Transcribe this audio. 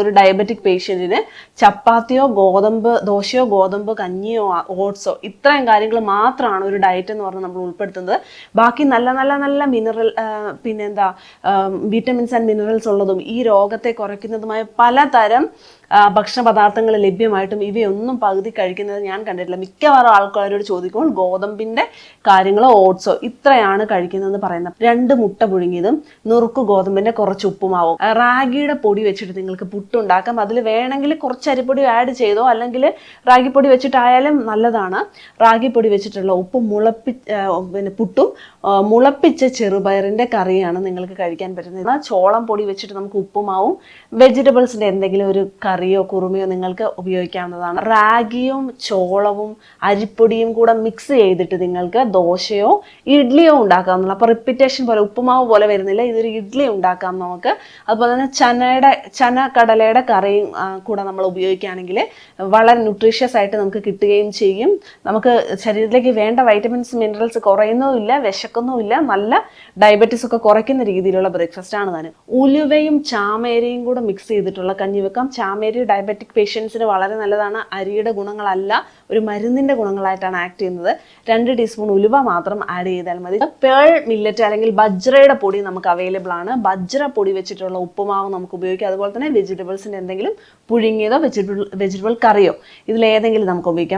ഒരു ഡയബറ്റിക് പേഷ്യന്റിന് ചപ്പാത്തിയോ ദോശയോ ഗോതമ്പ് കഞ്ഞിയോ ഓട്സോ ഇത്രയും കാര്യങ്ങൾ മാത്രമാണ് ഒരു ഡയറ്റ് എന്ന് പറഞ്ഞ് നമ്മൾ ഉൾപ്പെടുത്തുന്നത്. ബാക്കി നല്ല നല്ല നല്ല മിനറൽ പിന്നെന്താ വിറ്റമിൻസ് ആൻഡ് മിനറൽസ് ഉള്ളതും ഈ രോഗത്തെ കുറയ്ക്കുന്നതുമായ പലതരം ഭക്ഷണ പദാർത്ഥങ്ങൾ ലഭ്യമായിട്ടും ഇവയൊന്നും പകുതി കഴിക്കുന്നത് ഞാൻ കണ്ടിട്ടില്ല. മിക്കവാറും ആൾക്കാരോട് ചോദിക്കുമ്പോൾ ഗോതമ്പിന്റെ കാര്യങ്ങളോ ഓട്സോ ഇത്രയാണ് കഴിക്കുന്നതെന്ന് പറയുന്നത്. 2 മുട്ട പുഴുങ്ങിയതും നുറുക്ക് ഗോതമ്പിന്റെ കുറച്ച് ഉപ്പുമാവും. റാഗിയുടെ പൊടി വെച്ചിട്ട് നിങ്ങൾക്ക് പുട്ടുണ്ടാക്കാം. അതിൽ വേണമെങ്കിൽ കുറച്ച് അരിപ്പൊടി ആഡ് ചെയ്തോ അല്ലെങ്കിൽ റാഗിപ്പൊടി വെച്ചിട്ടായാലും നല്ലതാണ്. റാഗിപ്പൊടി വെച്ചിട്ടുള്ള പുട്ടും മുളപ്പിച്ച ചെറുപയറിന്റെ കറിയാണ് നിങ്ങൾക്ക് കഴിക്കാൻ പറ്റുന്നത്. ചോളം പൊടി വെച്ചിട്ട് നമുക്ക് ഉപ്പുമാവും വെജിറ്റബിൾസിന്റെ എന്തെങ്കിലും ഒരു കറിയോ കുറുമയോ നിങ്ങൾക്ക് ഉപയോഗിക്കാവുന്നതാണ്. റാഗിയും ചോളവും അരിപ്പൊടിയും കൂടെ മിക്സ് ചെയ്തിട്ട് നിങ്ങൾക്ക് ദോശയോ ഇഡ്ഡലിയോ ഉണ്ടാക്കാവുന്നതാണ്. അപ്പോൾ റിപ്പീറ്റേഷൻ പോലെ ഉപ്പുമാവ് പോലെ വരുന്നില്ല, ഇതൊരു ഇഡ്ഡലി ഉണ്ടാക്കാം നമുക്ക്. അതുപോലെ തന്നെ കടലയുടെ കറിയും കൂടെ നമ്മൾ ഉപയോഗിക്കുകയാണെങ്കിൽ വളരെ ന്യൂട്രീഷ്യസ് ആയിട്ട് നമുക്ക് കിട്ടുകയും ചെയ്യും. നമുക്ക് ശരീരത്തിലേക്ക് വേണ്ട വൈറ്റമിൻസ് മിനറൽസ് കുറയുന്നുമില്ല, വിശക്കുന്നുമില്ല, നല്ല ഡയബറ്റീസ് ഒക്കെ കുറയ്ക്കുന്ന രീതിയിലുള്ള ബ്രേക്ക്ഫാസ്റ്റ് ആണ് താനും. ഉലുവയും ചാമേരയും കൂടെ മിക്സ് ചെയ്തിട്ടുള്ള കഞ്ഞി വെക്കാം. ചാമേരി ഡയബറ്റിക് പേഷ്യൻസിന് വളരെ നല്ലതാണ്. അരിയുടെ ഗുണങ്ങളല്ല, ഒരു മരുന്നിന്റെ ഗുണങ്ങളായിട്ടാണ് ആക്ട് ചെയ്യുന്നത്. 2 ടീസ്പൂൺ ഉലുവ മാത്രം ആഡ് ചെയ്താൽ മതി. പേൾ മില്ലറ്റ് അല്ലെങ്കിൽ ബജ്രയുടെ പൊടി നമുക്ക് അവൈലബിൾ ആണ്. ബജ്ര പൊടി വെച്ചിട്ടുള്ള ഉപ്പുമാവ് നമുക്ക് ഉപയോഗിക്കാം. അതുപോലെ തന്നെ വെജിറ്റബിൾസിന്റെ എന്തെങ്കിലും പുഴുങ്ങിയതോ വെജിറ്റബിൾ കറിയോ ഇതിലേതെങ്കിലും നമുക്ക് ഉപയോഗിക്കാം.